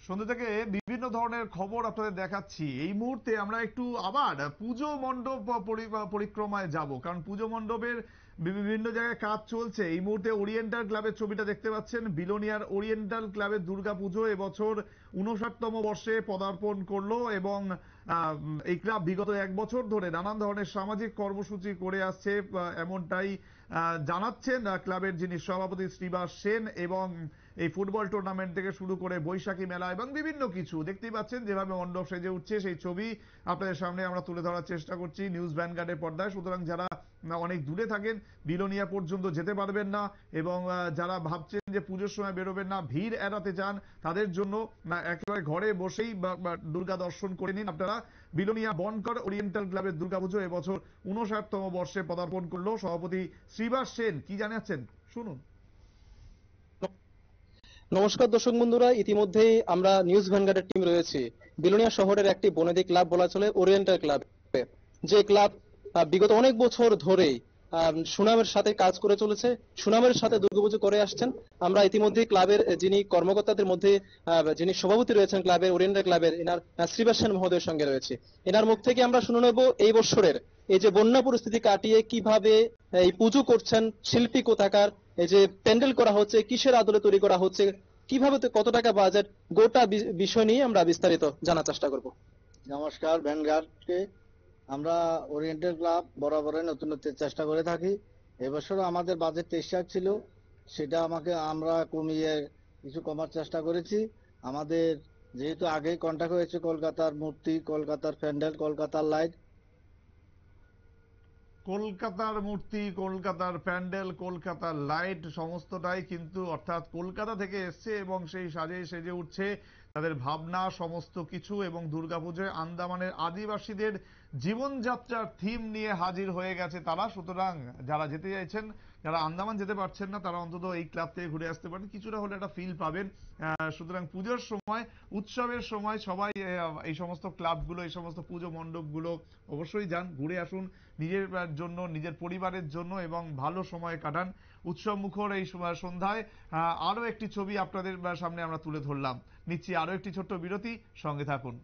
সন্ধ্যা থেকে বিভিন্ন ধরনের খবর আপনাদের দেখাচ্ছি। এই মুহূর্তে আমরা একটু আবার পুজো মণ্ডপ পরিক্রমায় যাব, কারণ পুজো মণ্ডপের বিভিন্ন জায়গায় কাজ চলছে। এই মুহূর্তে ওরিয়েন্টাল ক্লাবের ছবিটা দেখতে পাচ্ছেন। বিলোনিয়ার ওরিয়েন্টাল ক্লাবের দুর্গাপুজো এবছর 59তম বর্ষে পদার্পণ করলো এবং এই ক্লাব বিগত 1 বছর ধরে নানান ধরনের সামাজিক কর্মসূচি করে আসছে, এমনটাই জানাচ্ছেন ক্লাবের যিনি সভাপতি শ্রীবাস সেন। এবং এই ফুটবল টুর্নামেন্ট থেকে শুরু করে বৈশাখী মেলা এবং বিভিন্ন কিছু দেখতেই পাচ্ছেন যেভাবে মণ্ডপ সেজে উঠছে, সেই ছবি আপনাদের সামনে আমরা তুলে ধরার চেষ্টা করছি নিউজ ভ্যানগার্ডের পর্দায়। সুতরাং যারা অনেক দূরে থাকেন, বিলোনিয়া পর্যন্ত যেতে পারবেন না, এবং যারা ভাবছেন যে পুজোর সময় বেরোবেন না, ভিড় এড়াতে চান, তাদের জন্য একেবারে ঘরে বসেই দুর্গা দর্শন করে নিন আপনারা। বিলোনিয়া বনকর ওরিয়েন্টাল ক্লাবের দুর্গাপুজো এবছর 59তম বর্ষে পদার্পণ করলো। সভাপতি শ্রীবাস সেন কি জানাচ্ছেন শুনুন। নমস্কার দর্শক বন্ধুরা, ইতিমধ্যেই আমরা নিউজ ভ্যানগার্ডের টিম রয়েছে বিলোনিয়া শহরের একটি বনেদি ক্লাব বলা চলে ওরিয়েন্টাল ক্লাব, যে ক্লাব বিগত অনেক বছর ধরেই সুনামের সাথে কাজ করে চলেছে, সুনামের সাথে দুর্গাপুজো করে আসছেন। আমরা ইতিমধ্যে ক্লাবের যিনি কর্মকর্তাদের মধ্যে যিনি সভাপতি রয়েছেন ক্লাবের ওরিয়েন্টাল ক্লাবের, এনার শ্রীবাস সেন মহোদয়ের সঙ্গে রয়েছে। এনার মুখ থেকে আমরা শুনে নেব এই বছরের এই যে বন্যা পরিস্থিতি কাটিয়ে কিভাবে এই পুজো করছেন শিল্পী কোথাকার, এই যে প্যান্ডেল করা হচ্ছে কিসের আদলে তৈরি করা হচ্ছে, কিভাবে কত টাকা বাজেট, গোটা বিষয় নিয়ে আমরা বিস্তারিত জানার চেষ্টা করব। নমস্কার ভ্যানগার্ডকে। আমরা ওরিয়েন্টাল ক্লাব বরাবরই নতুনত্বের চেষ্টা করে থাকি। এবছরও আমাদের বাজেট 23 লাখ ছিল, সেটা আমরা কমিয়ে কিছু কমার চেষ্টা করেছি। আমাদের যেহেতু আগেই কন্ট্যাক্ট হয়েছে কলকাতার মূর্তি, কলকাতার প্যান্ডেল, কলকাতার লাইট, কলকাতার মূর্তি, কলকাতার প্যান্ডেল, কলকাতার লাইট সমস্তটাই কিন্তু অর্থাৎ কলকাতা থেকে এসছে এবং সেই সাজে সেজে উঠছে তাদের ভাবনা সমস্ত কিছু। এবং দুর্গাপুজোয় আন্দামানের আদিবাসীদের জীবনযাত্রার থিম নিয়ে হাজির হয়ে গেছে তারা। সুতরাং যারা যেতে চাইছেন, যারা আন্দামান যেতে পারছেন না, তারা অন্তত এই ক্লাব থেকে ঘুরে আসতে পারেন, কিছুটা হলে একটা ফিল পাবেন। সুতরাং পুজোর সময়, উৎসবের সময় সবাই এই সমস্ত ক্লাবগুলো, এই সমস্ত পুজো মণ্ডপগুলো অবশ্যই যান, ঘুরে আসুন নিজের জন্য, নিজের পরিবারের জন্য, এবং ভালো সময় কাটান। উৎসব মুখর এই সন্ধ্যায় আরো একটি ছবি আপনাদের সামনে আমরা তুলে ধরলাম। নিচ্ছি আরো একটি ছোট্ট বিরতি, সঙ্গে থাকুন।